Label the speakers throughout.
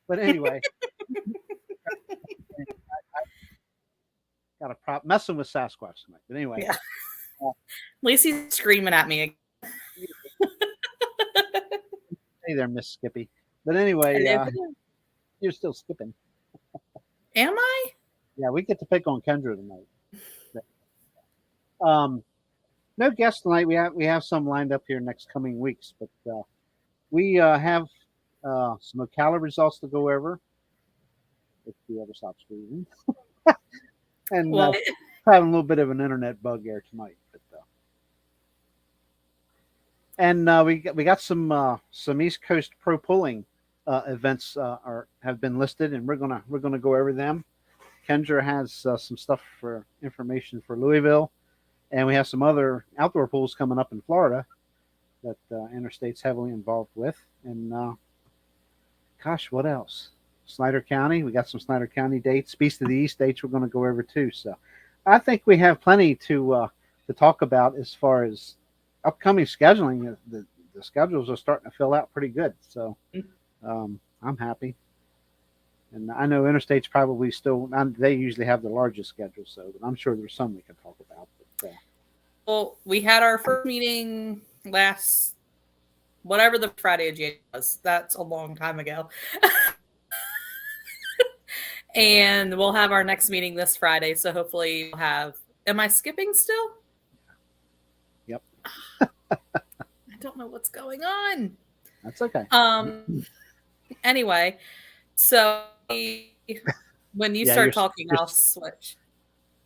Speaker 1: But anyway, got a prop messing with Sasquatch tonight. But anyway,
Speaker 2: Yeah. At least he's screaming at me.
Speaker 1: hey there, Miss Skippy. But anyway, you're still skipping.
Speaker 2: Am I?
Speaker 1: Yeah, we get to pick on Kendra tonight. No guests tonight. We have some lined up here next coming weeks, but we have some Ocala results to go over. If the ever stops freezing, and having a little bit of an internet bug there tonight. But, and we got some East Coast pro pulling events have been listed, and we're gonna go over them. Kendra has some stuff for information for Louisville, and we have some other outdoor pools coming up in Florida that Interstate's heavily involved with. And gosh, what else? Snyder County. We got some Snyder County dates. Beast of the East dates we're going to go over too. So I think we have plenty to talk about as far as upcoming scheduling. The schedules are starting to fill out pretty good. So I'm happy. And I know Interstate's probably still, they usually have the largest schedule, so I'm sure there's some we can talk about. But,
Speaker 2: well, we had our first meeting last, whatever the Friday of January was. That's a long time ago. And we'll have our next meeting this Friday, so hopefully we'll have, am I skipping still?
Speaker 1: Yep.
Speaker 2: I don't know what's going on.
Speaker 1: That's okay.
Speaker 2: Anyway, so when you start talking, I'll switch.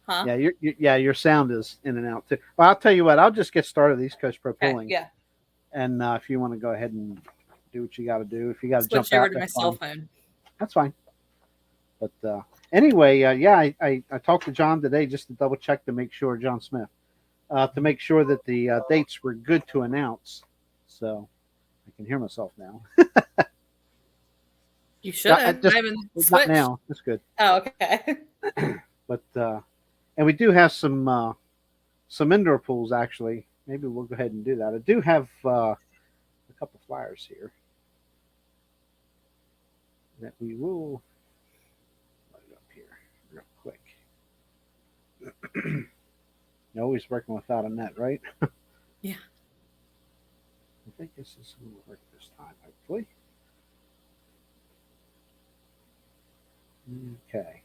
Speaker 2: Huh?
Speaker 1: Yeah, your sound is in and out too. Well, I'll tell you what. I'll just get started with East Coast Pro Pulling.
Speaker 2: Okay, yeah.
Speaker 1: And if you want to go ahead and do what you got to do, if you got to
Speaker 2: jump over to my cell phone,
Speaker 1: that's fine. But anyway, I talked to John today just to double check to make sure, John Smith, to make sure that the dates were good to announce. So I can hear myself now.
Speaker 2: You should have. I haven't switched.
Speaker 1: Not now. That's good.
Speaker 2: Oh, okay.
Speaker 1: But and we do have some indoor pools actually. Maybe we'll go ahead and do that. I do have a couple flyers here that we will load up here real quick. You're always working without a net, right?
Speaker 2: Yeah.
Speaker 1: I think this is going to work this time, hopefully. Okay.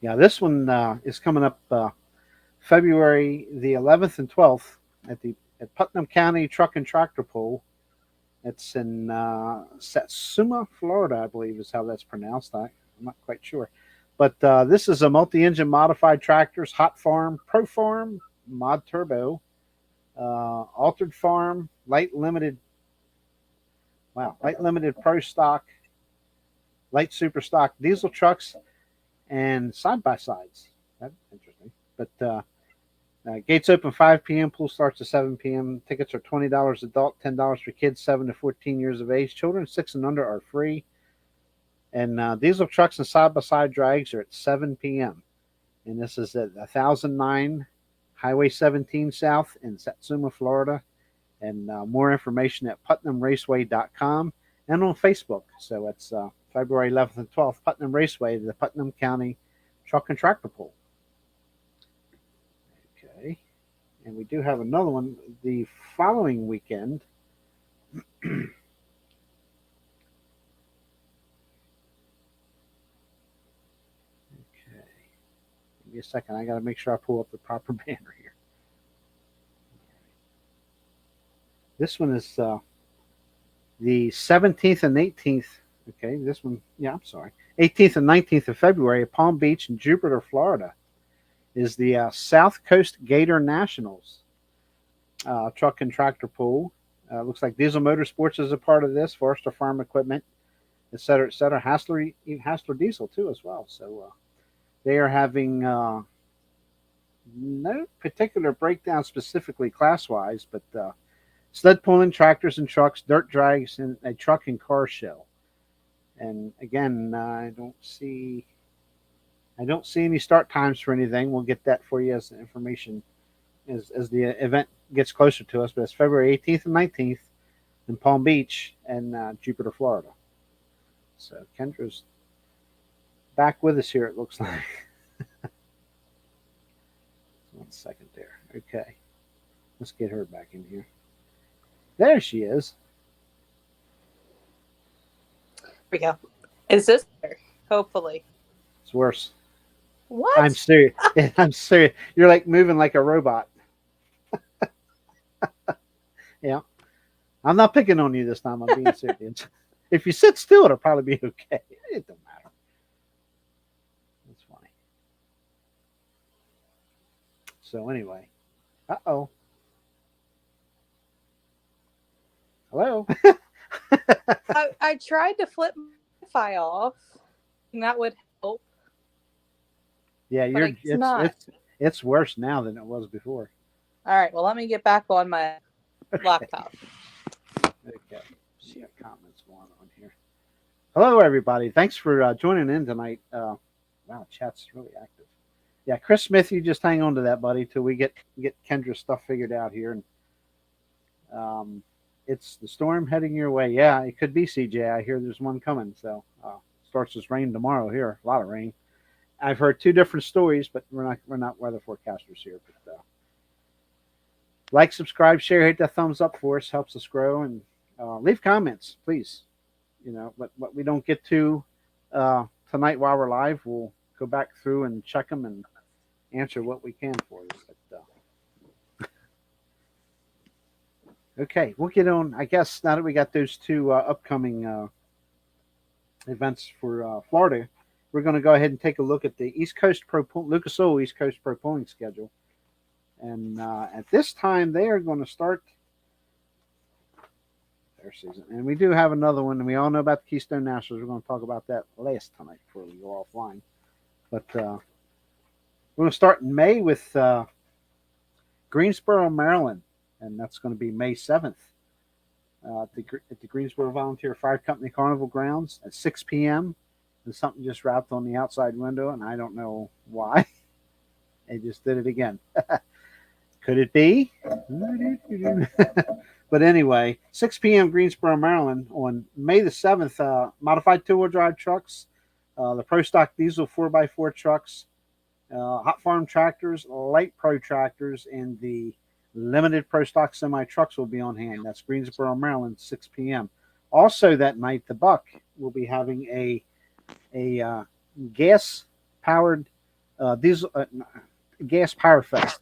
Speaker 1: Yeah, this one is coming up February the 11th and 12th at Putnam County Truck and Tractor Pool. It's in Satsuma, Florida, I believe is how that's pronounced. I'm not quite sure. But this is a multi-engine modified tractors, Hot Farm, Pro Farm, Mod Turbo, Altered Farm, Light Limited Pro Stock, Light Super Stock diesel trucks, and side-by-sides. That's interesting. But gates open 5 p.m. Pool starts at 7 p.m. Tickets are $20 adult, $10 for kids 7 to 14 years of age. Children 6 and under are free. And diesel trucks and side-by-side drags are at 7 p.m. And this is at 1009 Highway 17 South in Satsuma, Florida. And more information at putnamraceway.com and on Facebook. So it's February 11th and 12th, Putnam Raceway, the Putnam County Truck and Tractor Pool. Okay. And we do have another one the following weekend. Okay. Give me a second. I got to make sure I pull up the proper banner here. This one is the 17th and 18th. Okay, this one, yeah, I'm sorry. 18th and 19th of February at Palm Beach in Jupiter, Florida, is the South Coast Gator Nationals truck and tractor pool. Looks like Diesel Motorsports is a part of this, Forester Farm Equipment, et cetera, et cetera. Hassler Diesel, too, as well. So they are having no particular breakdown specifically class-wise, but sled pulling, tractors and trucks, dirt drags, and a truck and car show. And again, I don't see any start times for anything. We'll get that for you as information as the event gets closer to us. But it's February 18th and 19th in Palm Beach and Jupiter, Florida. So Kendra's back with us here, it looks like. 1 second there. Okay. Let's get her back in here. There she is.
Speaker 2: There we go. Is this better? Hopefully.
Speaker 1: It's worse.
Speaker 2: What?
Speaker 1: I'm serious. I'm serious. You're like moving like a robot. Yeah. I'm not picking on you this time. I'm being serious. If you sit still, it'll probably be okay. It don't matter. That's funny. So anyway. Uh-oh. Hello?
Speaker 2: I tried to flip my Wi-Fi off, and that would help.
Speaker 1: Yeah,
Speaker 2: But it's not.
Speaker 1: It's worse now than it was before.
Speaker 2: All right, well, let me get back on my laptop.
Speaker 1: Okay. See what comments going on here. Hello, everybody. Thanks for joining in tonight. Wow, chat's really active. Yeah, Chris Smith, you just hang on to that, buddy, till we get Kendra's stuff figured out here. And it's the storm heading your way. Yeah, it could be, CJ. I hear there's one coming. So starts this rain tomorrow here. A lot of rain. I've heard two different stories, but we're not weather forecasters here. But like, subscribe, share, hit that thumbs up for us. Helps us grow, and leave comments, please. You know, what we don't get to tonight while we're live, we'll go back through and check them and answer what we can for you. But, okay, we'll get on. I guess now that we got those two upcoming events for Florida, we're going to go ahead and take a look at the East Coast Lucas Oil East Coast Pro Pulling schedule. And at this time, they are going to start their season. And we do have another one, and we all know about the Keystone Nationals. We're going to talk about that last tonight before we go offline. But we're going to start in May with Greensboro, Maryland, and that's going to be May 7th at the Greensboro Volunteer Fire Company Carnival Grounds at 6 p.m. And something just wrapped on the outside window, and I don't know why. They just did it again. Could it be? But anyway, 6 p.m. Greensboro, Maryland on May the 7th, modified two-wheel drive trucks, the Pro Stock Diesel 4x4 trucks, Hot Farm tractors, Light Pro tractors, and the limited Pro Stock semi trucks will be on hand. That's Greensboro, Maryland, 6 p.m. Also that night, the Buck will be having a gas-powered diesel gas Power Fest.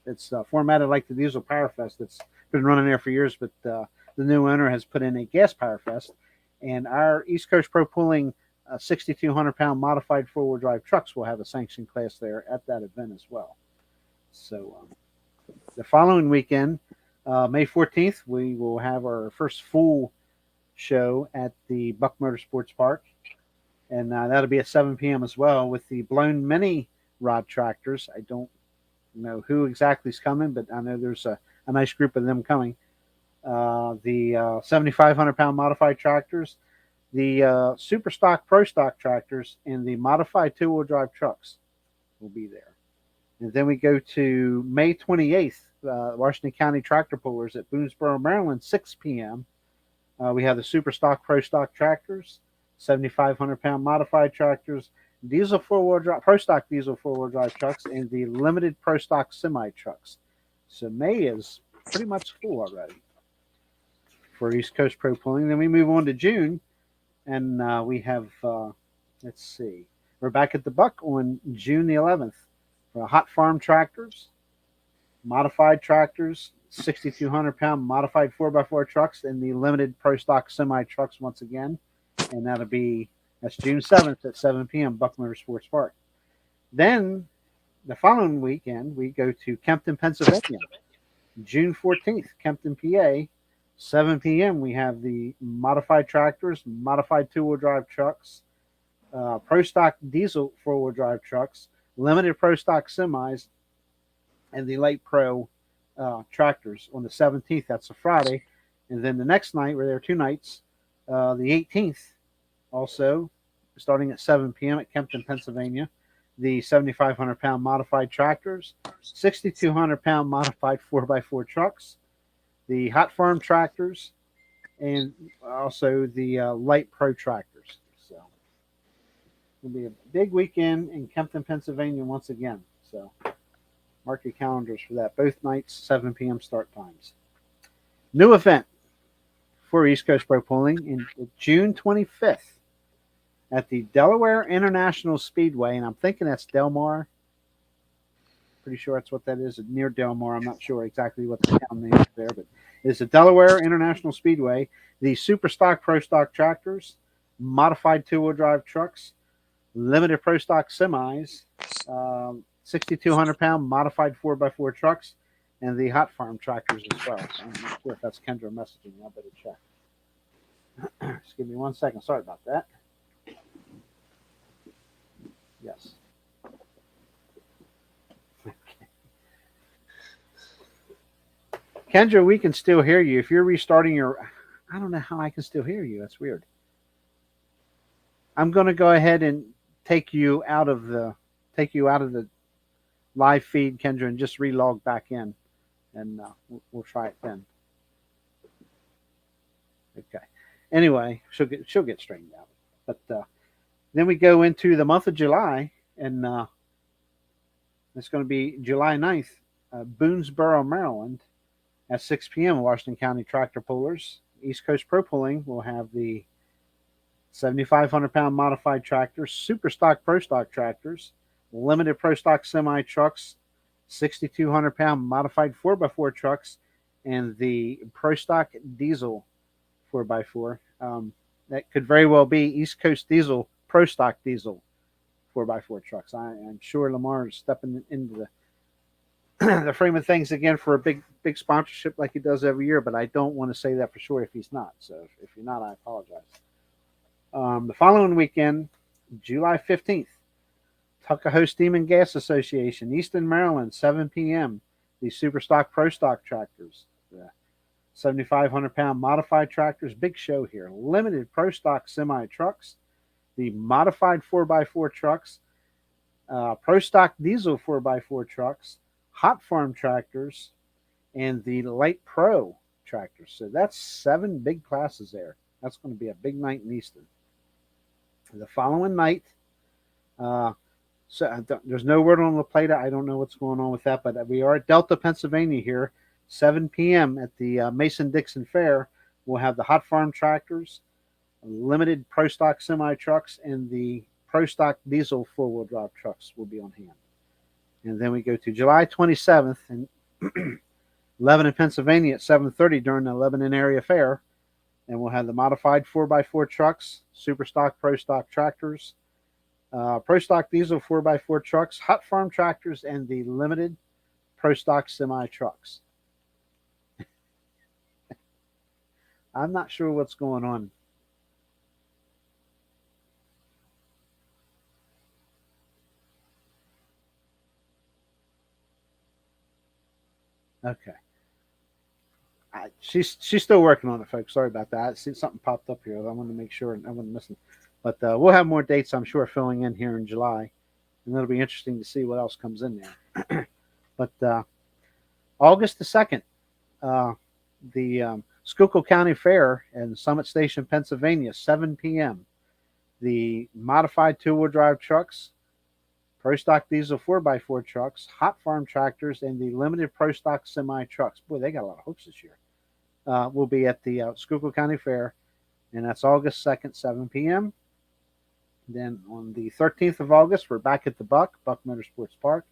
Speaker 1: It's formatted like the Diesel Power Fest. It's been running there for years, but the new owner has put in a gas Power Fest, and our East Coast Pro Pulling 6,200-pound modified four-wheel drive trucks will have a sanctioned class there at that event as well. So the following weekend, May 14th, we will have our first full show at the Buck Motorsports Park, and that'll be at 7 p.m. as well with the Blown Mini rod tractors. I don't know who exactly is coming, but I know there's a nice group of them coming. The 7,500-pound modified tractors, the Super Stock Pro Stock tractors, and the modified two-wheel drive trucks will be there. And then we go to May 28th, Washington County Tractor Pullers at Boonesboro, Maryland, 6 p.m. We have the Super Stock Pro Stock tractors, 7,500-pound modified tractors, diesel four-wheel drive, Pro Stock diesel four-wheel drive trucks, and the limited Pro Stock semi trucks. So May is pretty much full already for East Coast Pro Pulling. Then we move on to June, and we have, let's see, we're back at the Buck on June the 11th for Hot Farm tractors, modified tractors, 6,200-pound modified 4x4 trucks, and the limited Pro Stock semi trucks once again. And that's June 7th at 7 p.m. Buck Motorsports Park. Then the following weekend, we go to Kempton, Pennsylvania. June 14th, Kempton, PA, 7 p.m. We have the modified tractors, modified two-wheel drive trucks, Pro Stock diesel four-wheel drive trucks, limited Pro Stock semis, and the Light Pro tractors on the 17th. That's a Friday. And then the next night, we're there 2 nights, the 18th, also starting at 7 p.m. at Kempton, Pennsylvania, the 7,500-pound modified tractors, 6,200-pound modified 4x4 trucks, the Hot Farm tractors, and also the light protractors. So it'll be a big weekend in Kempton, Pennsylvania once again. So mark your calendars for that. Both nights, 7 p.m. start times. New event for East Coast Pro Pulling in June 25th at the Delaware International Speedway, and I'm thinking that's Del Mar. Pretty sure that's what that is, near Del Mar. I'm not sure exactly what the town name is there, but it's the Delaware International Speedway. The Super Stock Pro Stock tractors, modified two-wheel drive trucks, limited Pro Stock semis, 6,200-pound modified 4x4 trucks, and the hot farm tractors as well. So I'm not sure if that's Kendra messaging. I better check. Just give me 1 second. Sorry about that. Yes. Kendra, we can still hear you. If you're restarting your, I don't know how I can still hear you. That's weird. I'm going to go ahead and take you out of the live feed, Kendra, and just relog back in, and we'll try it then. Okay. Anyway, she'll get straightened out. But then we go into the month of July, and it's going to be July 9th, Boonesboro, Maryland. At 6 p.m., Washington County Tractor Pullers. East Coast Pro Pulling will have the 7,500-pound modified tractors, Super Stock Pro Stock tractors, limited Pro Stock semi trucks, 6,200-pound modified 4x4 trucks, and the Pro Stock diesel 4x4. That could very well be East Coast Diesel, Pro Stock diesel 4x4 trucks. I'm sure Lamar is stepping into the the frame of things again for a big sponsorship like he does every year, but I don't want to say that for sure if he's not. So if you're not, I apologize. The following weekend, July 15th, Tuckahoe Steam and Gas Association, Easton, Maryland, 7 p.m. The Super Stock Pro Stock tractors, the 7,500-pound modified tractors, big show here. Limited Pro Stock semi trucks, the modified 4x4 trucks, Pro Stock diesel 4x4 trucks, hot farm tractors, and the light pro tractors. So that's 7 big classes there. That's going to be a big night in Easton. The following night, there's no word on La Plata. I don't know what's going on with that, but we are at Delta, Pennsylvania here, 7 p.m. at the Mason-Dixon Fair. We'll have the hot farm tractors, limited Pro Stock semi trucks, and the Pro Stock diesel four-wheel drive trucks will be on hand. And then we go to July 27th in Lebanon, Pennsylvania at 7:30 during the Lebanon Area Fair. And we'll have the modified 4x4 trucks, Super Stock, Pro Stock tractors, Pro Stock diesel 4x4 trucks, hot farm tractors, and the limited Pro Stock semi trucks. I'm not sure what's going on. Okay. She's still working on it, folks. Sorry about that. I see something popped up here. I wanted to make sure I wasn't missing. But we'll have more dates, I'm sure, filling in here in July. And it'll be interesting to see what else comes in there. But August the 2nd, the Schuylkill County Fair in Summit Station, Pennsylvania, 7 p.m. The modified two-wheel drive trucks, Pro Stock diesel 4x4 trucks, hot farm tractors, and the limited Pro Stock semi trucks. Boy, they got a lot of hooks this year. Will be at the Schuylkill County Fair, and that's August 2nd, 7 p.m. Then on the 13th of August, we're back at the Buck Motorsports Park.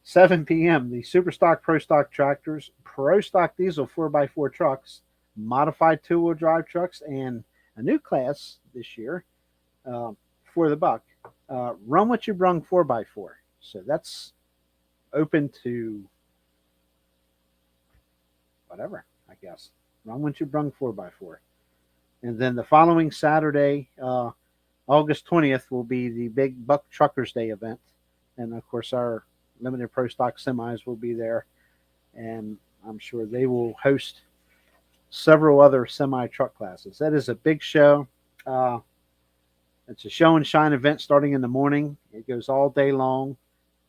Speaker 1: 7 p.m. The Super Stock Pro Stock tractors, Pro Stock diesel 4x4 trucks, modified two-wheel drive trucks, and a new class this year for the Buck. Run What You Brung 4x4. So that's open to whatever, I guess. Run What You Brung 4x4. And then the following Saturday, August 20th, will be the big Buck Truckers Day event. And of course, our limited Pro Stock semis will be there. And I'm sure they will host several other semi truck classes. That is a big show. It's a show and shine event starting in the morning. It goes all day long,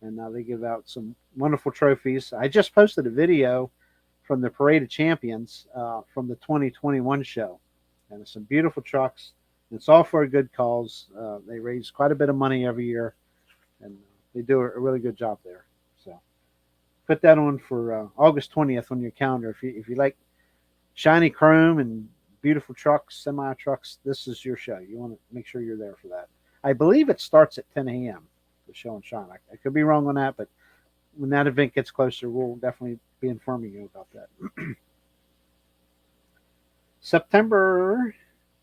Speaker 1: and they give out some wonderful trophies. I just posted a video from the Parade of Champions from the 2021 show. And it's some beautiful trucks. It's all for a good cause. They raise quite a bit of money every year, and they do a really good job there. So put that on for August 20th on your calendar. If you like shiny chrome and beautiful trucks, semi trucks, this is your show. You want to make sure you're there for that. I believe it starts at 10 a.m. The show and shine. I could be wrong on that, but when that event gets closer, we'll definitely be informing you about that. September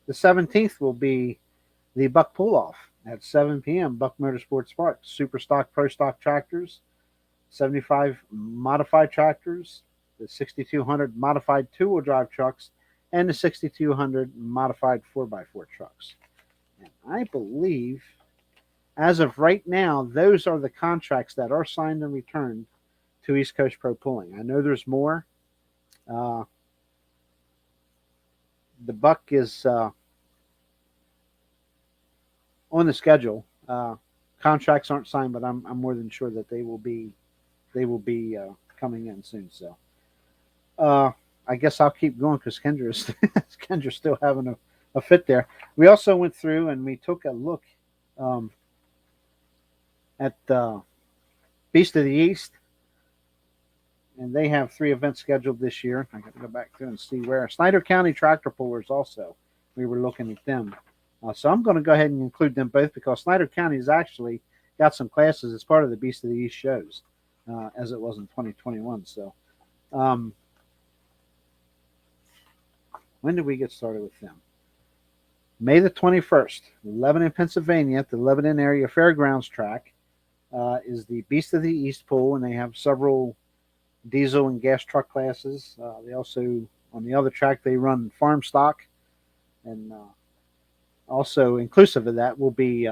Speaker 1: the 17th will be the Buck Pull-Off at 7 p.m. Buck Motorsports Park. Super stock, pro stock tractors, 75 modified tractors, the 6200 modified two-wheel drive trucks, and the 6200 modified 4x4 trucks. And I believe, as of right now, those are the contracts that are signed and returned to East Coast Pro Pulling. I know there's more. The Buck is on the schedule. Contracts aren't signed, but I'm more than sure that they will be coming in soon. So I guess I'll keep going because Kendra's still having a fit there. We also went through and we took a look at Beast of the East, and they have 3 events scheduled this year. I got to go back through and see where. Snyder County Tractor Pullers also. We were looking at them. So I'm going to go ahead and include them both because Snyder County has actually got some classes as part of the Beast of the East shows, as it was in 2021. So when did we get started with them? May the 21st, Lebanon, Pennsylvania, at the Lebanon Area Fairgrounds track is the Beast of the East pool, and they have several diesel and gas truck classes. They also, on the other track, they run farm stock, and also inclusive of that will be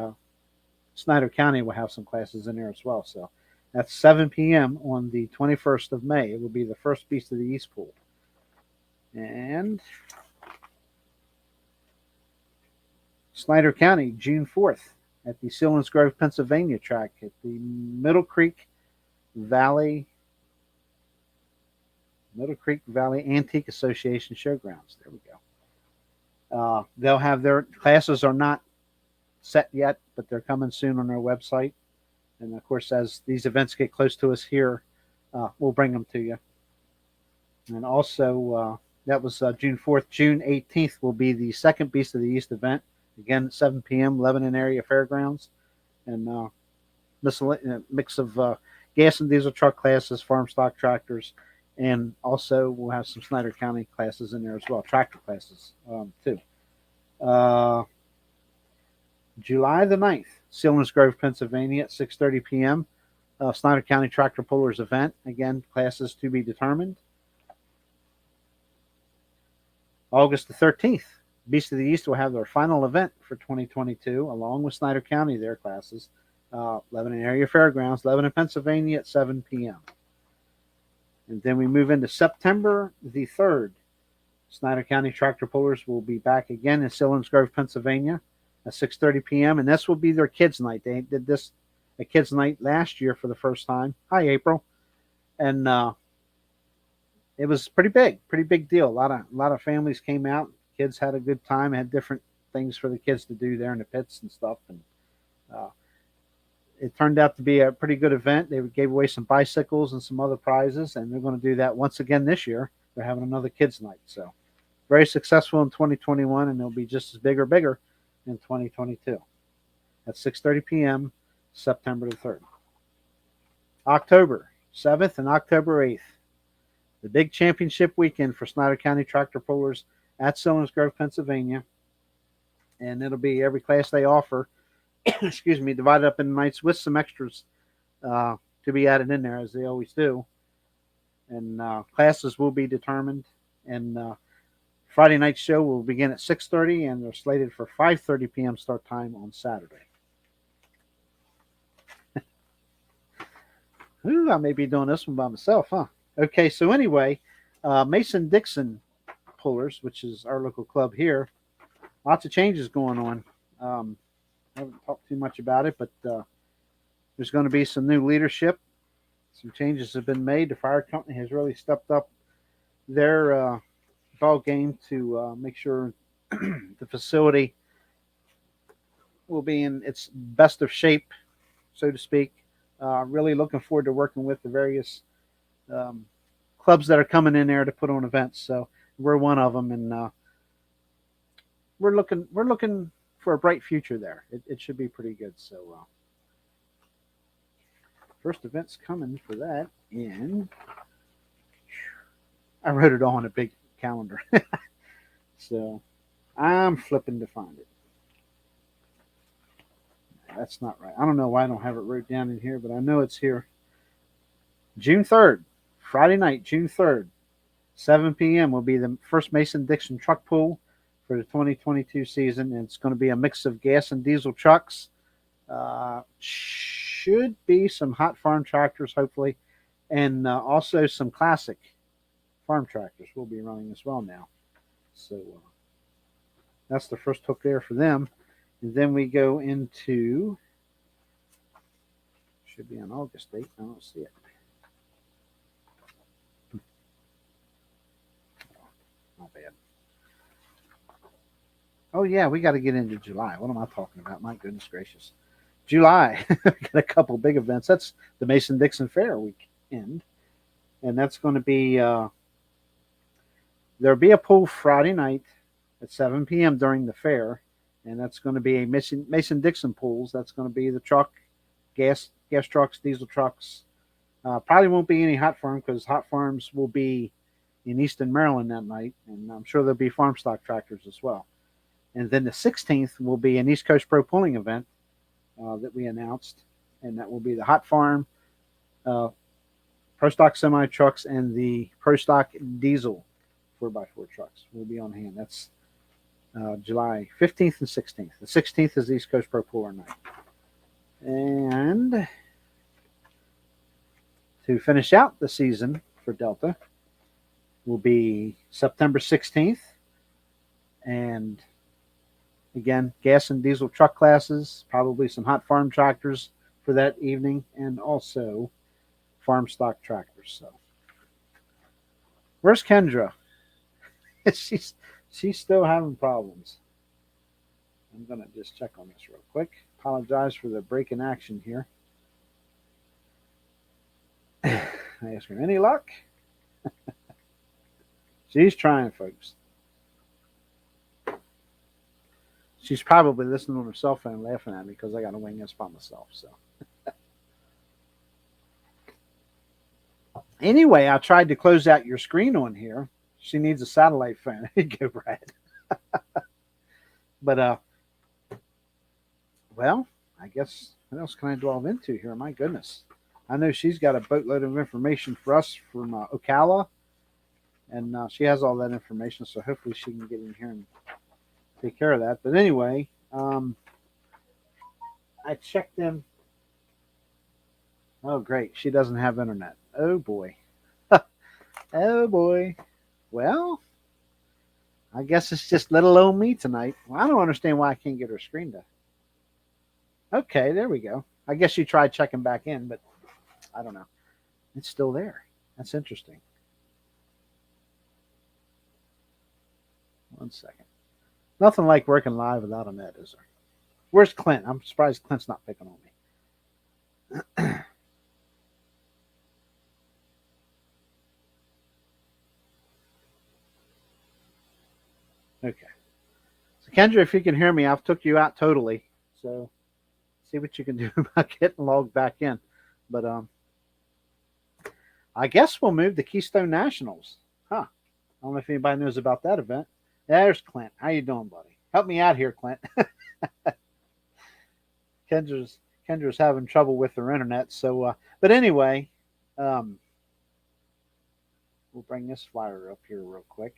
Speaker 1: Snyder County will have some classes in there as well. So that's 7 p.m. on the 21st of May. It will be the first Beast of the East pool. And Snyder County, June 4th, at the Sealands Grove, Pennsylvania track at the Middle Creek Valley Antique Association Showgrounds. There we go. They'll have their classes are not set yet, but they're coming soon on their website. And of course, as these events get close to us here, we'll bring them to you. And also, that was June 4th. June 18th will be the second Beast of the East event. Again, at 7 p.m., Lebanon Area Fairgrounds. And mix of gas and diesel truck classes, farm stock tractors, and also we'll have some Snyder County classes in there as well, tractor classes too. July the 9th, Sealands Grove, Pennsylvania at 6:30 p.m. Snyder County Tractor Pullers event. Again, classes to be determined. August the 13th, Beast of the East will have their final event for 2022, along with Snyder County, their classes. Lebanon Area Fairgrounds, Lebanon, Pennsylvania at 7 p.m. And then we move into September the 3rd. Snyder County Tractor Pullers will be back again in Sealands Grove, Pennsylvania at 6:30 p.m. And this will be their kids' night. They did this a kids' night last year for the first time. Hi, April. And it was pretty big deal. A lot of families came out. Kids had a good time. Had different things for the kids to do there in the pits and stuff. And it turned out to be a pretty good event. They gave away some bicycles and some other prizes, and they're going to do that once again this year. They're having another kids' night. So very successful in 2021, and they'll be just as big or bigger in 2022. At 6:30 p.m., September the 3rd. October 7th and October 8th, the big championship weekend for Snyder County Tractor Pullers at Sealands Grove, Pennsylvania. And it'll be every class they offer, excuse me, divided up in nights with some extras to be added in there, as they always do. And classes will be determined. And Friday night show will begin at 6:30, and they're slated for 5:30 p.m. start time on Saturday. Ooh, I may be doing this one by myself, huh? Okay, so anyway, Mason-Dixon Pullers, which is our local club here, lots of changes going on. I haven't talked too much about it, but there's going to be some new leadership. Some changes have been made. The fire company has really stepped up their ball game to make sure the facility will be in its best of shape, so to speak. Really looking forward to working with the various um, clubs that are coming in there to put on events. So we're one of them, and we're looking for a bright future there. It should be pretty good. So first event's coming for that, and I wrote it all on a big calendar. So I'm flipping to find it. That's not right. I don't know why I don't have it wrote down in here, but I know it's here. June 3rd, Friday night, June 3rd, 7 p.m. will be the first Mason-Dixon truck pool for the 2022 season. And it's going to be a mix of gas and diesel trucks. Should be some hot farm tractors, hopefully, and also some classic farm tractors will be running as well now. So that's the first hook there for them. And then we go into, should be on August 8th. I don't see it. Not bad. Oh, yeah, we got to get into July. What am I talking about? My goodness gracious. July. We got a couple big events. That's the Mason-Dixon Fair weekend. And that's going to be, there'll be a pool Friday night at 7 p.m. during the fair. And that's going to be a Mason-Dixon pools. That's going to be the truck, gas trucks, diesel trucks. Probably won't be any hot farm because hot farms will be in Easton, Maryland that night. And I'm sure there'll be farm stock tractors as well. And then the 16th will be an East Coast Pro Pulling event that we announced. And that will be the hot farm, Pro Stock semi trucks, and the Pro Stock diesel 4x4 trucks will be on hand. That's July 15th and 16th. The 16th is the East Coast Pro Puller night. And to finish out the season for Delta will be September 16th. And again, gas and diesel truck classes, probably some hot farm tractors for that evening, and also farm stock tractors. So, where's Kendra? She's still having problems. I'm going to just check on this real quick. Apologize for the break in action here. I ask her, any luck? She's trying, folks. She's probably listening on her cell phone laughing at me because I got to wing this by myself. So, anyway, I tried to close out your screen on here. She needs a satellite phone. There you go, Brad. But, well, I guess what else can I delve into here? My goodness. I know she's got a boatload of information for us from Ocala, and she has all that information, so hopefully she can get in here and take care of that. But anyway, I checked them. Oh, great. She doesn't have internet. Oh, boy. Oh, boy. Well, I guess it's just little old me tonight. Well, I don't understand why I can't get her screen to. Okay, there we go. I guess you tried checking back in, but I don't know. It's still there. That's interesting. One second. Nothing like working live without a net, is there? Where's Clint? I'm surprised Clint's not picking on me. Okay. So, Kendra, if you can hear me, I've took you out totally. So, see what you can do about getting logged back in. But I guess we'll move to Keystone Nationals. Huh. I don't know if anybody knows about that event. There's Clint. How you doing, buddy? Help me out here, Clint. Kendra's having trouble with her internet. So, but anyway, we'll bring this flyer up here real quick.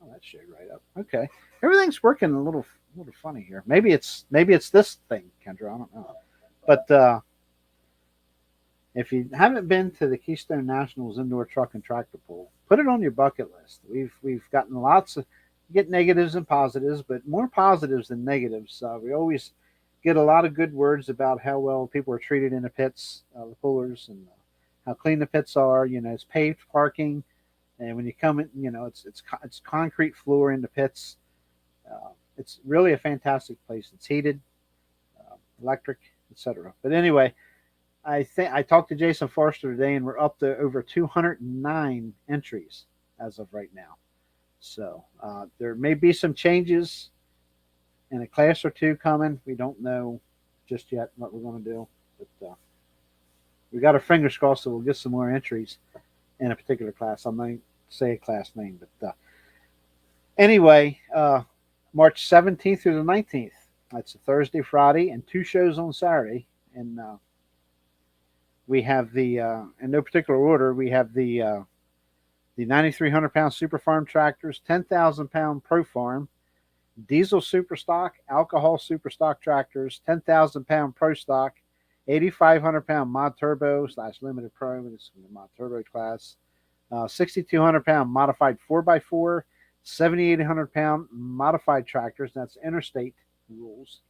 Speaker 1: Oh, that showed right up. Okay, everything's working a little funny here. Maybe it's this thing, Kendra. I don't know. But if you haven't been to the Keystone Nationals Indoor Truck and Tractor Pool, put it on your bucket list. We've gotten lots of get negatives and positives, but more positives than negatives. We always get a lot of good words about how well people are treated in the pits, the pullers, and how clean the pits are. It's paved parking, and when you come in, it's concrete floor in the pits. It's really a fantastic place. It's heated, electric, etc. But anyway, I think I talked to Jason Forster today, and we're up to over 209 entries as of right now. So there may be some changes in a class or two coming. We don't know just yet what we're going to do, but we got our fingers crossed that we'll get some more entries in a particular class. I'm not going to say a class name, but anyway, March 17th through the 19th. That's a Thursday, Friday, and 2 shows on Saturday. And we have in no particular order, we have the 9,300-pound Super Farm tractors, 10,000-pound Pro Farm, diesel Super Stock, alcohol Super Stock tractors, 10,000-pound Pro Stock, 8,500-pound Mod Turbo / Limited Pro, this is the Mod Turbo class, 6,200-pound modified 4x4, 7,800-pound modified tractors. That's Interstate rules.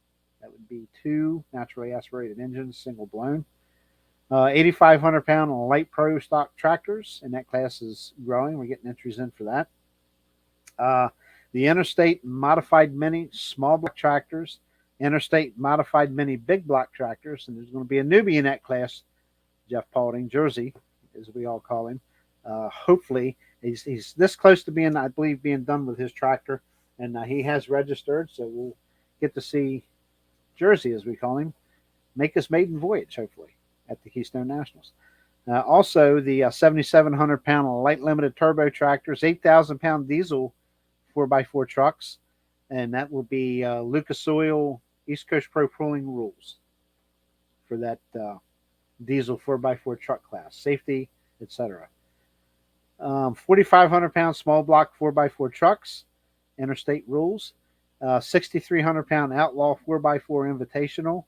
Speaker 1: That would be 2 naturally aspirated engines, single blown. 8,500-pound light Pro stock tractors, and that class is growing. We're getting entries in for that. The Interstate modified mini small block tractors, Interstate modified mini big block tractors, and there's going to be a newbie in that class, Jeff Paulding, Jersey, as we all call him. Hopefully, he's this close to being, I believe, being done with his tractor, and he has registered, so we'll get to see Jersey, as we call him, make his maiden voyage, hopefully, at the Keystone Nationals. Also, the 7,700-pound light limited turbo tractors, 8,000-pound diesel 4x4 trucks, and that will be Lucas Oil East Coast Pro Pooling rules for that diesel 4x4 truck class, safety, etc. 4,500-pound small block 4x4 trucks, Interstate rules. 6,300-pound Outlaw 4x4 Invitational,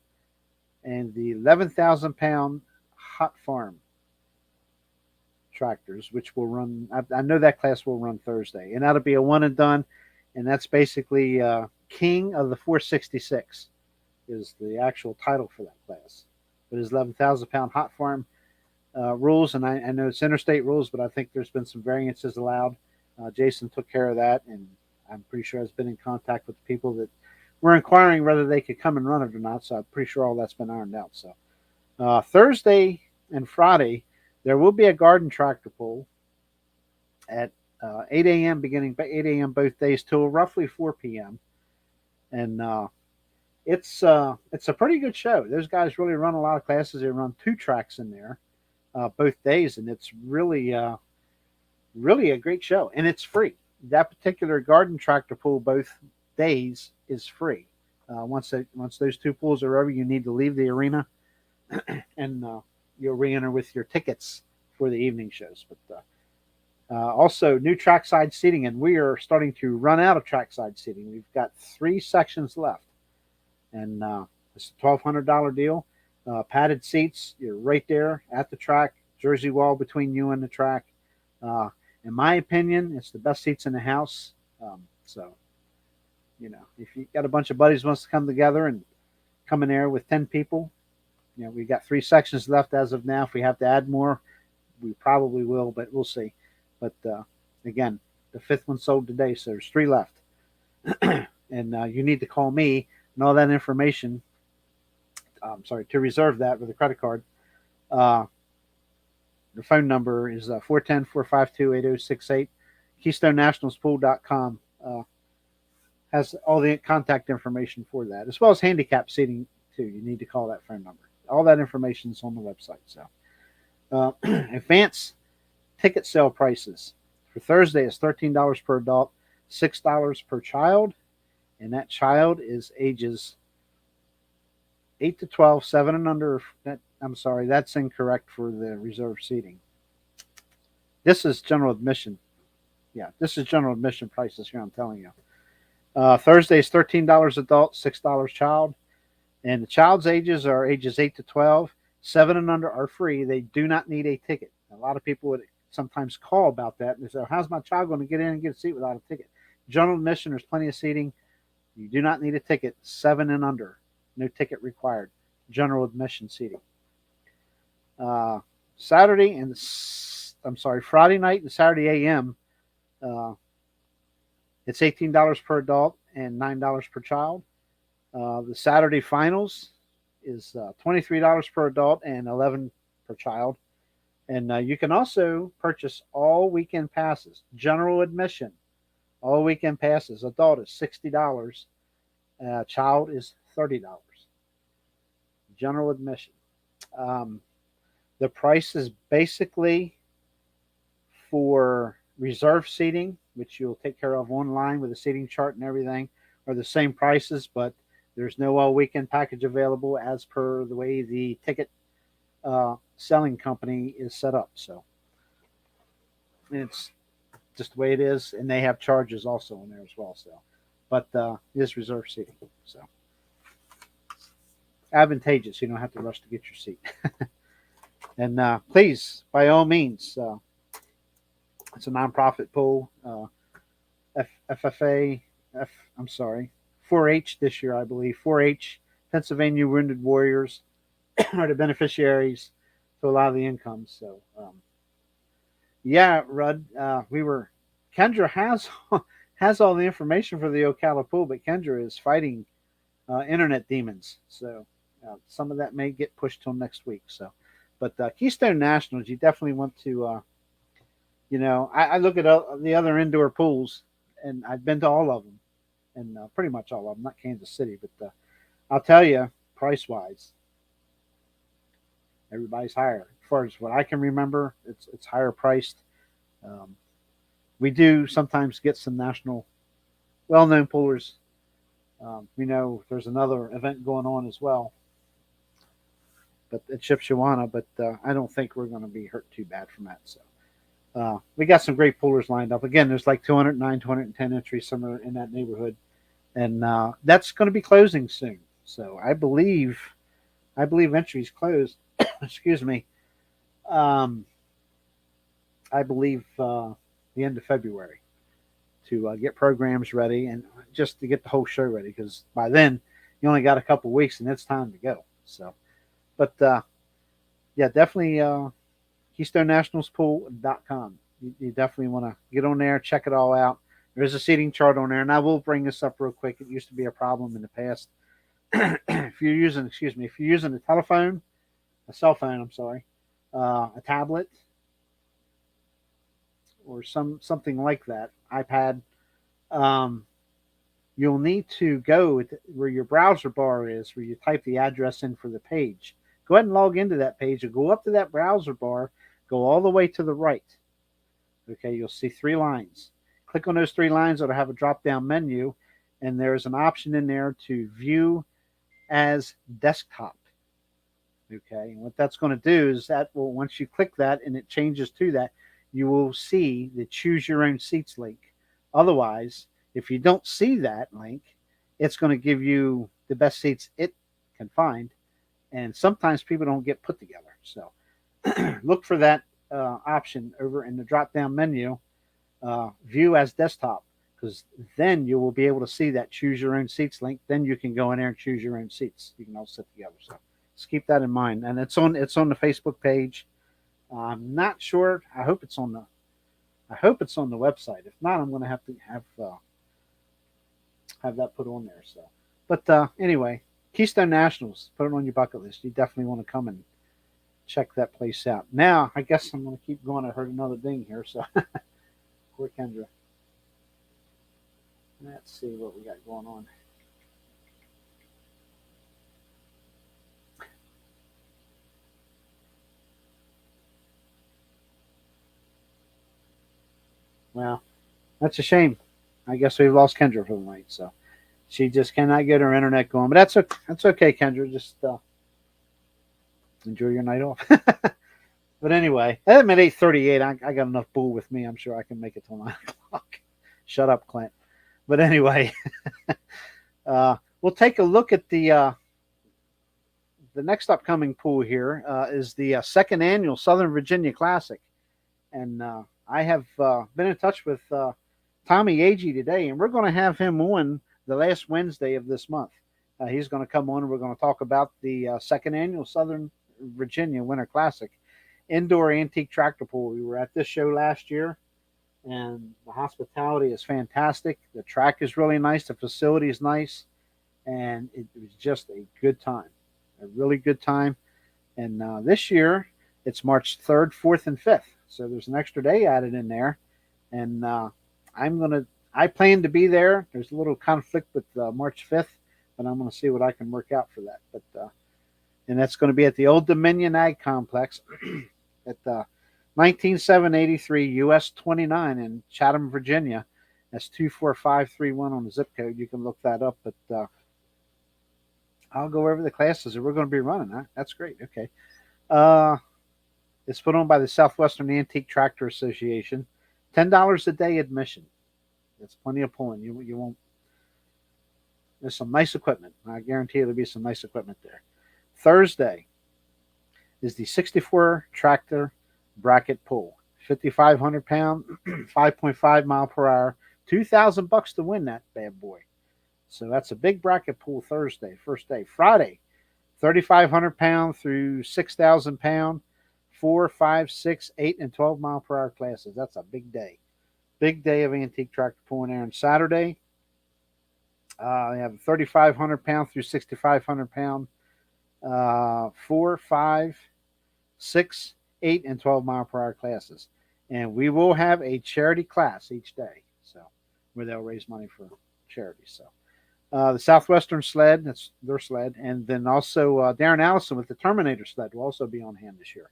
Speaker 1: and the 11,000-pound Hot Farm tractors, which will run, I know that class will run Thursday, and that'll be a one and done, and that's basically King of the 466 is the actual title for that class. But it's 11,000-pound Hot Farm rules, and I know it's Interstate rules, but I think there's been some variances allowed. Jason took care of that, and I'm pretty sure has been in contact with the people that were inquiring whether they could come and run it or not, so I'm pretty sure all that's been ironed out. So Thursday and Friday, there will be a garden tractor pull at 8 a.m. beginning by 8 a.m. both days till roughly 4 p.m. And it's a pretty good show. Those guys really run a lot of classes. They run 2 tracks in there both days, and it's really really a great show, and it's free. That particular garden tractor pull both days is free. Once those 2 pulls are over, you need to leave the arena, and you'll re-enter with your tickets for the evening shows. But also new trackside seating, and we are starting to run out of trackside seating. We've got 3 sections left, and it's a $1,200 deal. Padded seats, you're right there at the track, jersey wall between you and the track. In my opinion, it's the best seats in the house. So, if you got a bunch of buddies who wants to come together and come in there with 10 people, we got 3 sections left as of now. If we have to add more, we probably will, but we'll see. But again, the 5th one sold today, so there's 3 left. And you need to call me and all that information. To reserve that with a credit card. The phone number is 410-452-8068. KeystoneNationalsPool.com has all the contact information for that, as well as handicap seating too. You need to call that phone number. All that information is on the website. So, advance ticket sale prices for Thursday is $13 per adult, $6 per child, and that child is ages 8 to 12, 7 and under. I'm sorry, that's incorrect for the reserve seating. This is general admission. Yeah, this is general admission prices here, I'm telling you. Thursday is $13 adult, $6 child. And the child's ages are ages 8 to 12. 7 and under are free. They do not need a ticket. A lot of people would sometimes call about that. And they say, how's my child going to get in and get a seat without a ticket? General admission, there's plenty of seating. You do not need a ticket. 7 and under. No ticket required. General admission seating. Friday night and Saturday a.m. It's $18 per adult and $9 per child. The Saturday finals is $23 per adult and $11 per child. And you can also purchase all weekend passes, general admission, all weekend passes. Adult is $60, child is $30. General admission. The price is basically for reserve seating, which you'll take care of online with a seating chart and everything, are the same prices, but there's no all weekend package available as per the way the ticket selling company is set up. So it's just the way it is, and they have charges also in there as well. So, but it is reserve seating, so advantageous. You don't have to rush to get your seat. And please, by all means, it's a nonprofit pool. FFA, 4-H this year, I believe. 4-H, Pennsylvania Wounded Warriors are the beneficiaries to a lot of the income. So, yeah, Rudd, Kendra has all the information for the Ocala pool, but Kendra is fighting internet demons. So some of that may get pushed till next week. So, but Keystone Nationals, you definitely want to, I look at the other indoor pools, and I've been to all of them, and pretty much all of them, not Kansas City, but I'll tell you, price-wise, everybody's higher. As far as what I can remember, it's higher priced. We do sometimes get some national well-known poolers. We know there's another event going on as well, but at Shipshawana, but I don't think we're going to be hurt too bad from that. So we got some great poolers lined up. Again, there's like 209, 210 entries somewhere in that neighborhood, and that's going to be closing soon. So I believe entries closed. Excuse me. I believe the end of February to get programs ready and just to get the whole show ready, because by then you only got a couple weeks and it's time to go. So, but yeah, definitely KeystoneNationalsPool.com. You definitely want to get on there, check it all out. There is a seating chart on there, and I will bring this up real quick. It used to be a problem in the past. If you're using a telephone, a cell phone, a tablet, or something like that, iPad, you'll need to go where your browser bar is, where you type the address in for the page. Go ahead and log into that page and go up to that browser bar, go all the way to the right. Okay, you'll see 3 lines. Click on those 3 lines. It'll have a drop-down menu, and there's an option in there to view as desktop. Okay, and what that's going to do is that once you click that and it changes to that, you will see the choose your own seats link. Otherwise, if you don't see that link, it's going to give you the best seats it can find. And sometimes people don't get put together. So look for that option over in the drop-down menu, view as desktop, because then you will be able to see that choose your own seats link. Then you can go in there and choose your own seats. You can all sit together. So just keep that in mind. And it's on the Facebook page. I'm not sure. I hope it's on the website. If not, I'm going to have that put on there. So, but anyway, Keystone Nationals, put it on your bucket list. You definitely want to come and check that place out. Now, I guess I'm going to keep going. I heard another ding here. So, poor Kendra. Let's see what we got going on. Well, that's a shame. I guess we've lost Kendra for the night, so she just cannot get her internet going. But that's okay, Kendra. Just enjoy your night off. But anyway, I'm at 8:38. I got enough bull with me. I'm sure I can make it till 9 o'clock. Shut up, Clint. But anyway, we'll take a look at the next upcoming pool here. Is the second annual Southern Virginia Classic, and I have been in touch with Tommy Agee today, and we're going to have him on the last Wednesday of this month. He's going to come on, and we're going to talk about the second annual Southern Virginia Winter Classic. indoor antique tractor pull. We were at this show last year, and the hospitality is fantastic. The track is really nice. The facility is nice, and it was just a good time, a really good time. And this year, it's March 3rd, 4th, and 5th. So there's an extra day added in there. And I plan to be there. There's a little conflict with March 5th, but I'm going to see what I can work out for that. But and that's going to be at the Old Dominion Ag Complex at 19783 US 29 in Chatham, Virginia. That's 24531 on the zip code. You can look that up. But I'll go over the classes that we're going to be running. Huh? That's great. Okay. It's put on by the Southwestern Antique Tractor Association. $10 a day admission. That's plenty of pulling. You won't. There's some nice equipment. I guarantee there'll be some nice equipment there. Thursday is the 64 tractor bracket pull. 5,500 pound, 5.5 mile per hour, $2,000 to win that bad boy. So that's a big bracket pull Thursday, first day. Friday, 3,500 pound through 6,000 pound, 4, 5, 6, 8, and 12 mile per hour classes. That's a big day. Big day of antique tractor pulling there. On Saturday, we have 3,500 pound through 6,500 pound, 4, 5, 6, 8, and 12 mile per hour classes. And we will have a charity class each day, so where they'll raise money for charity. So the Southwestern sled, that's their sled, and then also Darren Allison with the Terminator sled will also be on hand this year.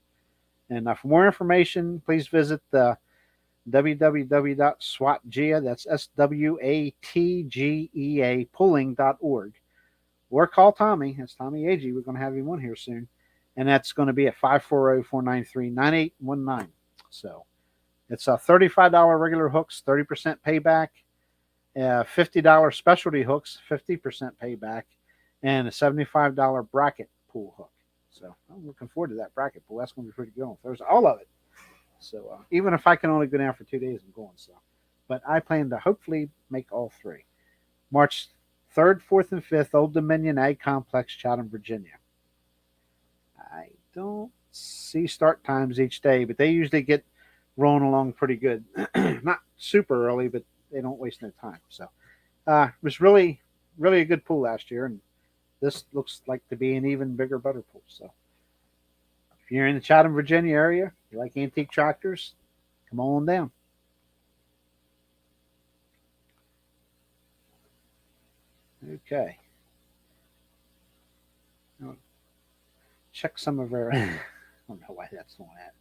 Speaker 1: And for more information, please visit the www.swatgea, that's SWATGEA pulling.org, or call Tommy. That's Tommy Agee. We're going to have him on here soon, and that's going to be at 540-493-9819. So it's a $35 regular hooks, 30% payback, $50 specialty hooks, 50% payback, and a $75 bracket pull hook. So I'm looking forward to that bracket pull. That's going to be pretty good on Thursday. All of it. So even if I can only go down for 2 days, I'm going. So, but I plan to hopefully make all three. March 3rd, 4th, and 5th, Old Dominion Ag Complex, Chatham, Virginia. I don't see start times each day, but they usually get rolling along pretty good. Not super early, but they don't waste no time. So it was really, really a good pool last year, and this looks like to be an even bigger, better pool. So if you're in the Chatham, Virginia area, you like antique tractors, come on down. Okay. Now, check some of our. I don't know why that's on that.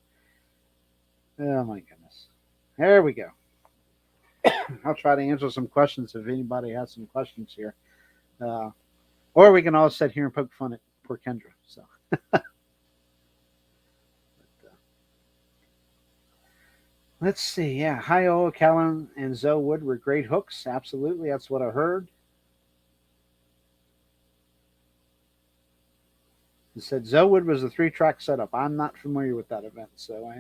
Speaker 1: Oh my goodness. There we go. I'll try to answer some questions if anybody has some questions here. Or we can all sit here and poke fun at poor Kendra. So. Let's see. Yeah, Hi-O, Ocala, and Zoe were great hooks. Absolutely. That's what I heard. He said Zoewood was a 3-track setup. I'm not familiar with that event. So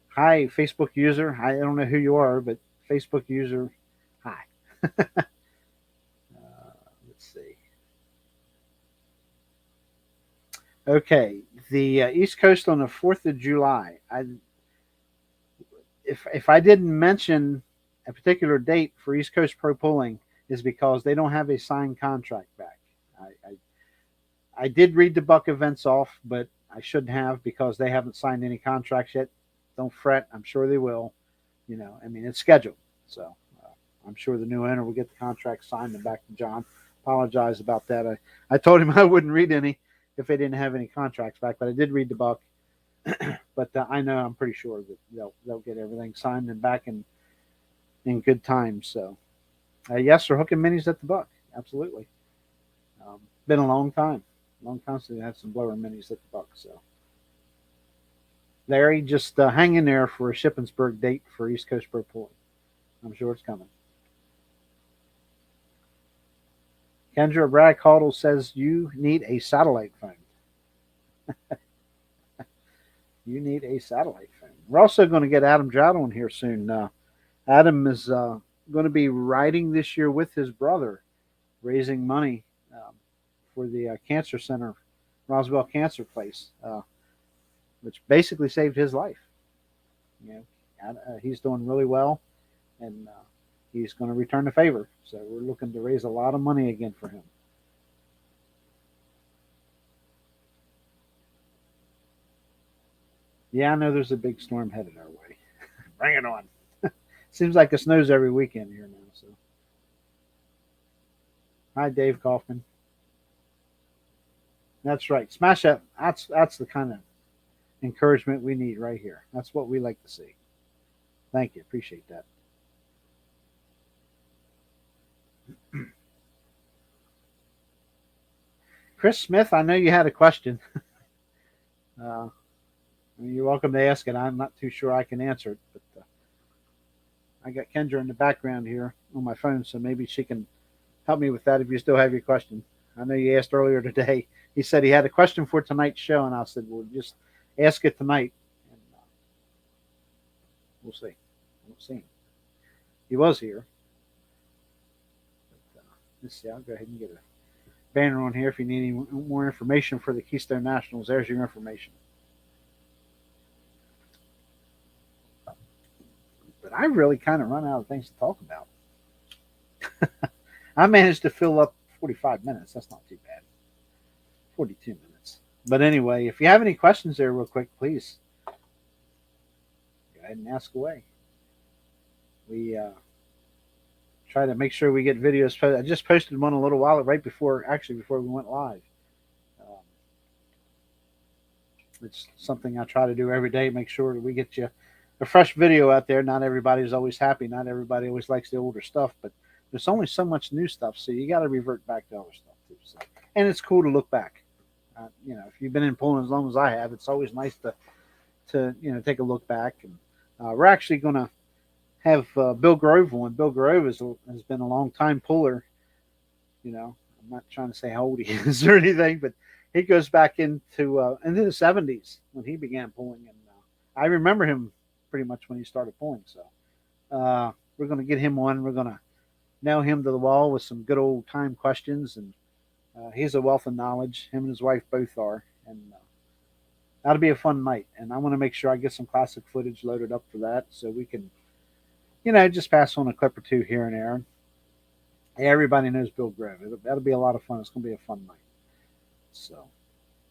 Speaker 1: hi, Facebook user. I don't know who you are, but Facebook user, hi. Let's see. Okay, the East Coast on the 4th of July. If I didn't mention a particular date for East Coast Pro Pulling is because they don't have a signed contract back. I did read the Buck events off, but I shouldn't have because they haven't signed any contracts yet. Don't fret. I'm sure they will. You know, I mean, it's scheduled. So I'm sure the new owner will get the contract signed and back to John. Apologize about that. I told him I wouldn't read any if they didn't have any contracts back, but I did read the Buck. But I know I'm pretty sure that they'll get everything signed and back in good time. So yes, we're hooking minis at the Buck. Absolutely. Been a long time since we had some blower minis at the Buck. So Larry, just hang in there for a Shippensburg date for East Coast Pro Pulling. I'm sure it's coming. Kendra Brad Caudle says you need a satellite phone. You need a satellite phone. We're also going to get Adam Jowd on here soon. Adam is going to be riding this year with his brother, raising money for the cancer center, Roswell Cancer Place. which basically saved his life. You know, he's doing really well, and he's going to return the favor. So we're looking to raise a lot of money again for him. Yeah, I know there's a big storm headed our way. Bring it on. Seems like it snows every weekend here now. So, hi, Dave Kaufman. That's right. Smash that. That's the kind of encouragement we need right here. That's what we like to see. Thank you. Appreciate that. Chris Smith, I know you had a question. You're welcome to ask it. I'm not too sure I can answer it, but I got Kendra in the background here on my phone, so maybe she can help me with that if you still have your question. I know you asked earlier today. He said he had a question for tonight's show, and I said, well, just ask it tonight, and we'll see. We'll see. He was here. But, let's see. I'll go ahead and get a banner on here if you need any more information for the Keystone Nationals. There's your information. But I really kind of run out of things to talk about. I managed to fill up 45 minutes. That's not too bad. 42 minutes. But anyway, if you have any questions there real quick, please go ahead and ask away. We try to make sure we get videos posted. I just posted one a little while right before we went live. It's something I try to do every day, make sure that we get you a fresh video out there. Not everybody's always happy. Not everybody always likes the older stuff, but there's only so much new stuff, so you got to revert back to other stuff too. So, and it's cool to look back. If you've been in pulling as long as I have, it's always nice to take a look back. And we're actually going to have Bill Grove on. Bill Grove has been a long time puller. I'm not trying to say how old he is or anything, but he goes back into the 70s when he began pulling, and I remember him pretty much when he started pulling. So we're going to get him on. We're going to nail him to the wall with some good old time questions, and he's a wealth of knowledge. Him and his wife both are, and that'll be a fun night. And I want to make sure I get some classic footage loaded up for that, so we can, just pass on a clip or two here and there. Everybody knows Bill Grove. That'll be a lot of fun. It's going to be a fun night. So,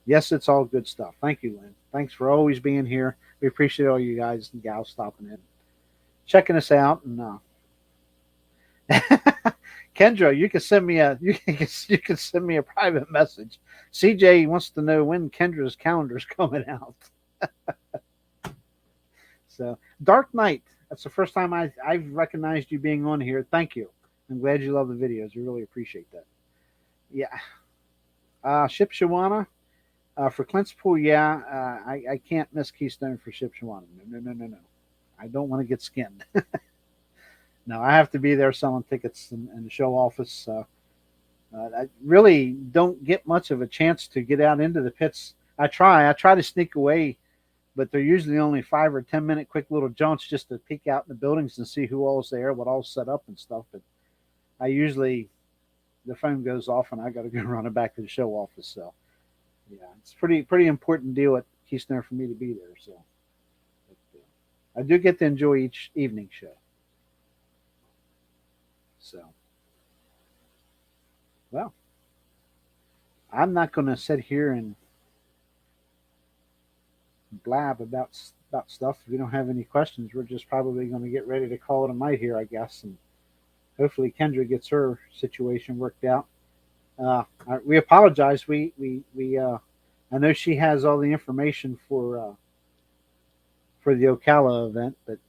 Speaker 1: yes, it's all good stuff. Thank you, Lynn. Thanks for always being here. We appreciate all you guys and gals stopping in, checking us out. And Kendra, you can send me a private message. CJ wants to know when Kendra's calendar is coming out. So, Dark Knight. That's the first time I've recognized you being on here. Thank you. I'm glad you love the videos. We really appreciate that. Yeah. Shipshawana. For Clint's Pool, yeah. I can't miss Keystone for Shipshawana. No. I don't want to get skinned. No, I have to be there selling tickets in the show office. I really don't get much of a chance to get out into the pits. I try to sneak away, but they're usually only 5 or 10 minute quick little jaunts just to peek out in the buildings and see who all's there, what all's set up and stuff. But I usually, the phone goes off and I got to go running back to the show office. So yeah, it's pretty important deal at Keystone for me to be there. So but, I do get to enjoy each evening show. So, well, I'm not going to sit here and blab about stuff. If we don't have any questions, we're just probably going to get ready to call it a night here, I guess, and hopefully Kendra gets her situation worked out. We apologize. We I know she has all the information for the Ocala event, but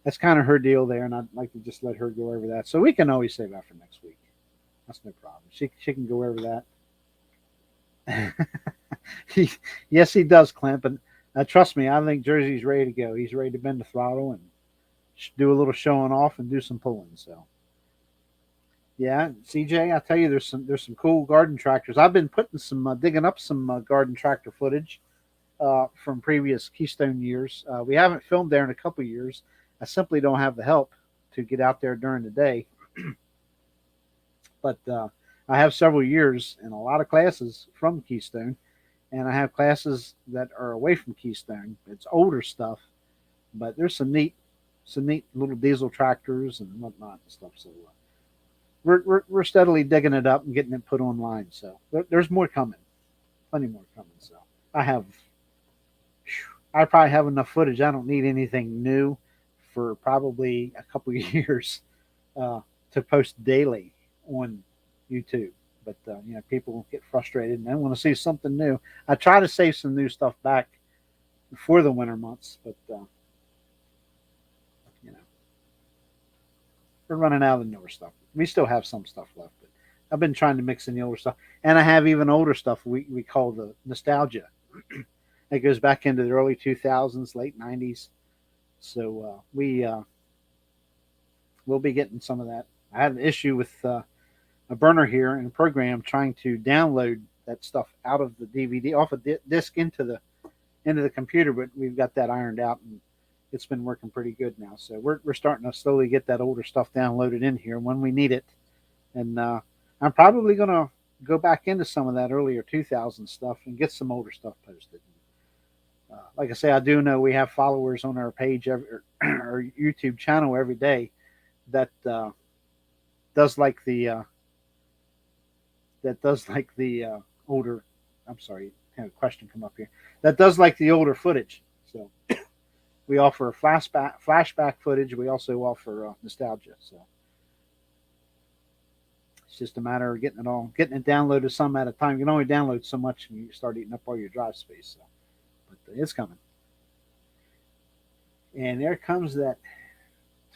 Speaker 1: that's kind of her deal there, and I'd like to just let her go over that. So we can always save that for next week. That's no problem. She can go over that. Yes, he does, Clint. But trust me, I think Jersey's ready to go. He's ready to bend the throttle and do a little showing off and do some pulling. So, yeah, CJ, I tell you, there's some cool garden tractors. I've been putting digging up some garden tractor footage from previous Keystone years. We haven't filmed there in a couple years. I simply don't have the help to get out there during the day. But I have several years and a lot of classes from Keystone, and I have classes that are away from Keystone. It's older stuff, but there's some neat little diesel tractors and whatnot and stuff. So we're steadily digging it up and getting it put online. So there's more coming, plenty more coming. So I probably have enough footage. I don't need anything new for probably a couple of years to post daily on YouTube. But people get frustrated and they want to see something new. I try to save some new stuff back before the winter months, but you know, we're running out of the newer stuff. We still have some stuff left, but I've been trying to mix in the older stuff, and I have even older stuff we call the nostalgia. It goes back into the early 2000s, late 90s. So we'll be getting some of that. I had an issue with a burner here in a program trying to download that stuff out of the DVD, off a disc into the computer, but we've got that ironed out and it's been working pretty good now. So we're starting to slowly get that older stuff downloaded in here when we need it. And I'm probably going to go back into some of that earlier 2000 stuff and get some older stuff posted. Like I say, I do know we have followers on our page, our YouTube channel every day that does like the older. I'm sorry, I had a question come up here. That does like the older footage. So we offer flashback footage. We also offer nostalgia. So it's just a matter of getting it downloaded some at a time. You can only download so much, and you start eating up all your drive space. So. But it's coming. And there comes that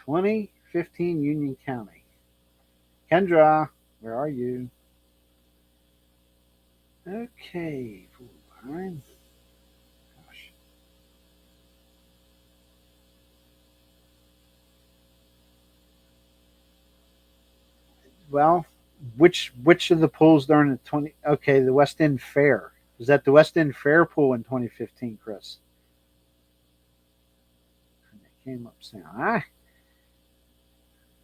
Speaker 1: 2015 Union County. Kendra, where are you? Okay. Fine. Gosh. Well, which of the pools during the 20? Okay, the West End Fair. Was that the West End Fair pool in 2015, Chris? And it came up soon.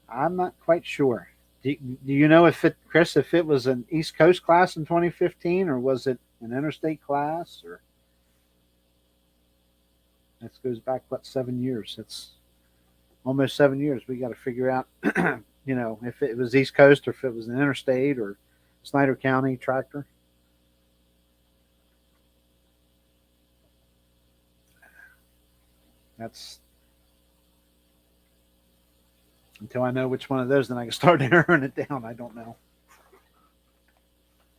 Speaker 1: I'm not quite sure. Do you know Chris, if it was an East Coast class in 2015 or was it an interstate class? Or that goes back 7 years? That's almost 7 years. We got to figure out, if it was East Coast or if it was an interstate or Snyder County tractor. That's until I know which one of those, then I can start narrowing it down. I don't know.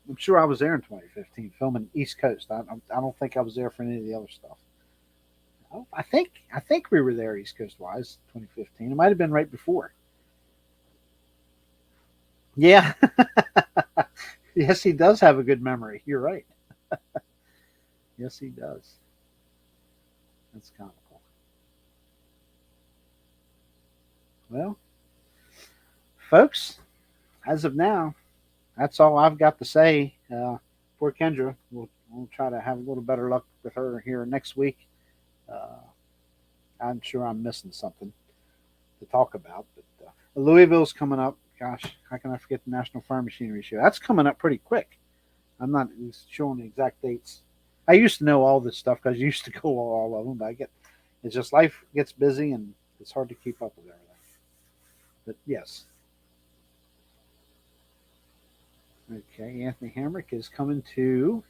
Speaker 1: I'm sure I was there in 2015 filming East Coast. I don't think I was there for any of the other stuff. I think we were there East Coast wise 2015. It might have been right before. Yeah. Yes, he does have a good memory. You're right. Yes, he does. That's comical. Well, folks, as of now, that's all I've got to say. Poor Kendra, we'll try to have a little better luck with her here next week. I'm sure I'm missing something to talk about, but Louisville's coming up. Gosh, how can I forget the National Farm Machinery Show? That's coming up pretty quick. I'm not showing the exact dates. I used to know all this stuff because I used to go all of them, but it's just life gets busy and it's hard to keep up with everything. But yes. Okay, Anthony Hamrick is coming to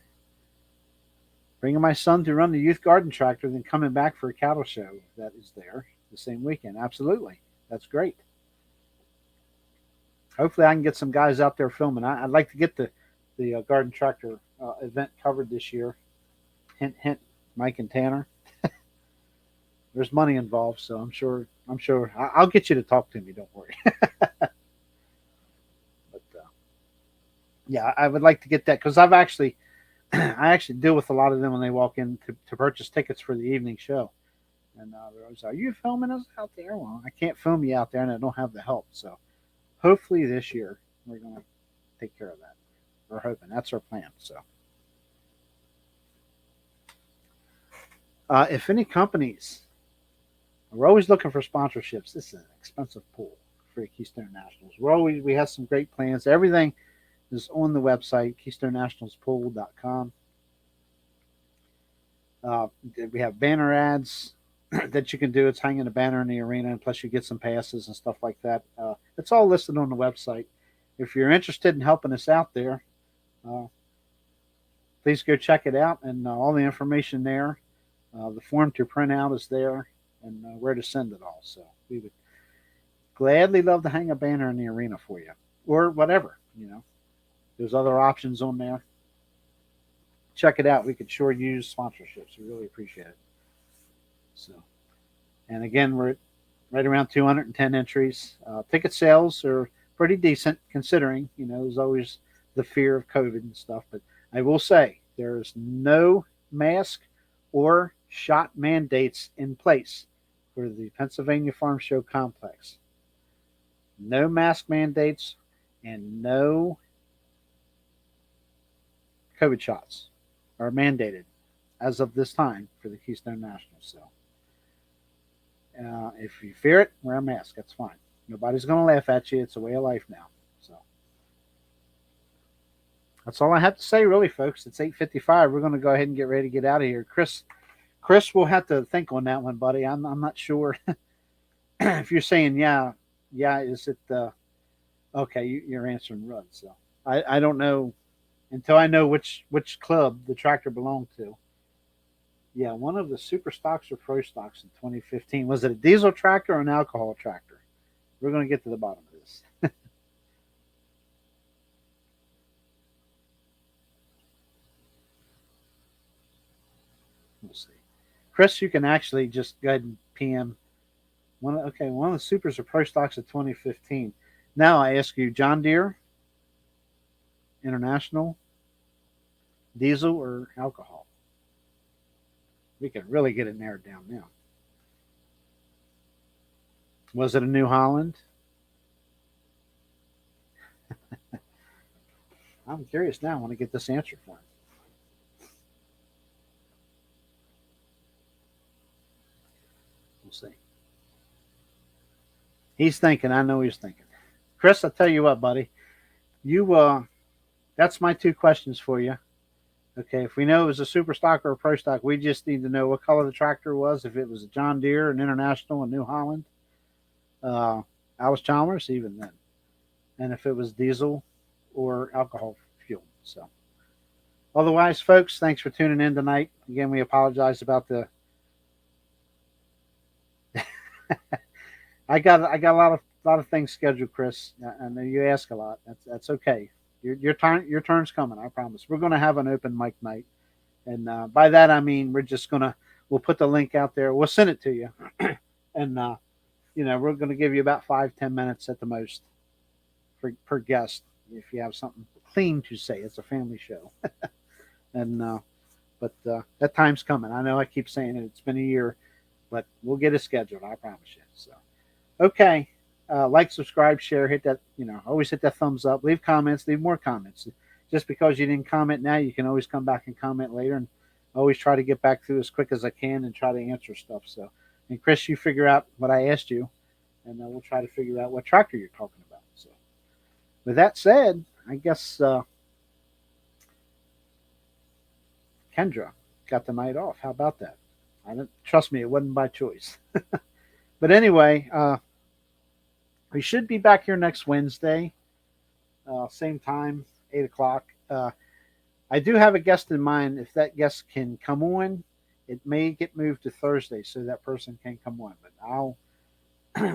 Speaker 1: bringing my son to run the youth garden tractor, then coming back for a cattle show that is there the same weekend. Absolutely. That's great. Hopefully I can get some guys out there filming. I'd like to get the garden tractor event covered this year. Hint, hint, Mike and Tanner. There's money involved, so I'm sure I'll get you to talk to me. Don't worry. But yeah, I would like to get that because I actually deal with a lot of them when they walk in to purchase tickets for the evening show, and they're always, "Are you filming us out there?" Well, I can't film you out there, and I don't have the help. So hopefully this year we're going to take care of that. We're hoping that's our plan. So. If any companies, we're always looking for sponsorships. This is an expensive pool for Keystone Nationals. We have some great plans. Everything is on the website, KeystoneNationalsPool.com. We have banner ads that you can do. It's hanging a banner in the arena, and plus you get some passes and stuff like that. It's all listed on the website. If you're interested in helping us out there, please go check it out, and all the information there. The form to print out is there, and where to send it all. So we would gladly love to hang a banner in the arena for you, or whatever. There's other options on there. Check it out. We could sure use sponsorships. We really appreciate it. So, and again, we're at right around 210 entries. Ticket sales are pretty decent considering, there's always the fear of COVID and stuff. But I will say there's no mask or shot mandates in place for the Pennsylvania Farm Show complex. No mask mandates and no COVID shots are mandated as of this time for the Keystone National. So if you fear it, wear a mask. That's fine. Nobody's going to laugh at you. It's a way of life now. So that's all I have to say, really, folks. It's 8:55. We're going to go ahead and get ready to get out of here. Chris will have to think on that one, buddy. I'm not sure. If you're saying yeah, is it okay? You're answering Rudd. So I don't know until I know which club the tractor belonged to. Yeah, one of the super stocks or pro stocks in 2015. Was it a diesel tractor or an alcohol tractor? We're going to get to the bottom of this. We'll see. Chris, you can actually just go ahead and PM. One of the supers or pro stocks of 2015. Now I ask you, John Deere, International, diesel, or alcohol? We can really get it narrowed down now. Was it a New Holland? I'm curious now. I want to get this answer for him. We'll see. He's thinking. I know he's thinking. Chris, I'll tell you what, buddy. That's my two questions for you. Okay, if we know it was a super stock or a pro stock, we just need to know what color the tractor was. If it was a John Deere, an International, a New Holland, Alice Chalmers, even then. And if it was diesel or alcohol fuel. So, otherwise, folks, thanks for tuning in tonight. Again, we apologize about the. I got a lot of things scheduled, Chris. I know you ask a lot. That's okay. Your turn's coming. I promise. We're going to have an open mic night, and by that I mean we'll put the link out there. We'll send it to you, and we're going to give you about 5-10 minutes at the most per guest if you have something clean to say. It's a family show, and but that time's coming. I know I keep saying it. It's been a year, but we'll get it scheduled. I promise you. So, okay. Like, subscribe, share, hit that, always hit that thumbs up, leave comments, leave more comments. Just because you didn't comment now, you can always come back and comment later, and always try to get back through as quick as I can and try to answer stuff. So, and Chris, you figure out what I asked you, and we'll try to figure out what tractor you're talking about. So, with that said, I guess Kendra got the night off. How about that? Trust me, it wasn't by choice. But anyway, we should be back here next Wednesday, same time, 8 o'clock. I do have a guest in mind. If that guest can come on, it may get moved to Thursday so that person can come on. But I'll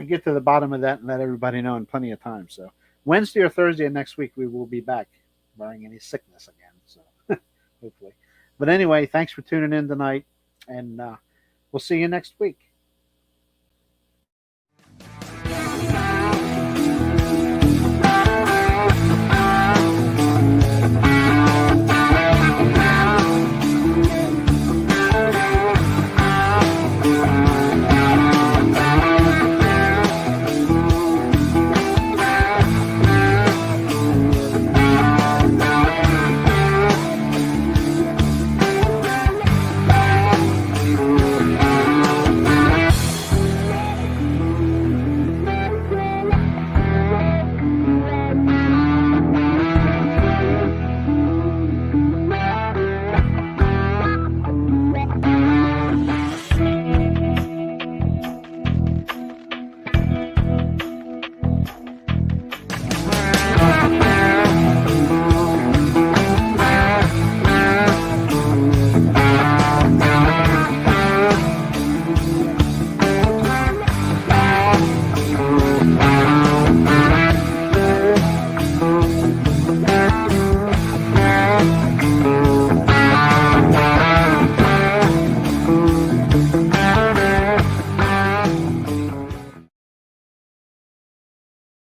Speaker 1: get to the bottom of that and let everybody know in plenty of time. So Wednesday or Thursday of next week, we will be back, barring any sickness again. So hopefully. But anyway, thanks for tuning in tonight, and we'll see you next week.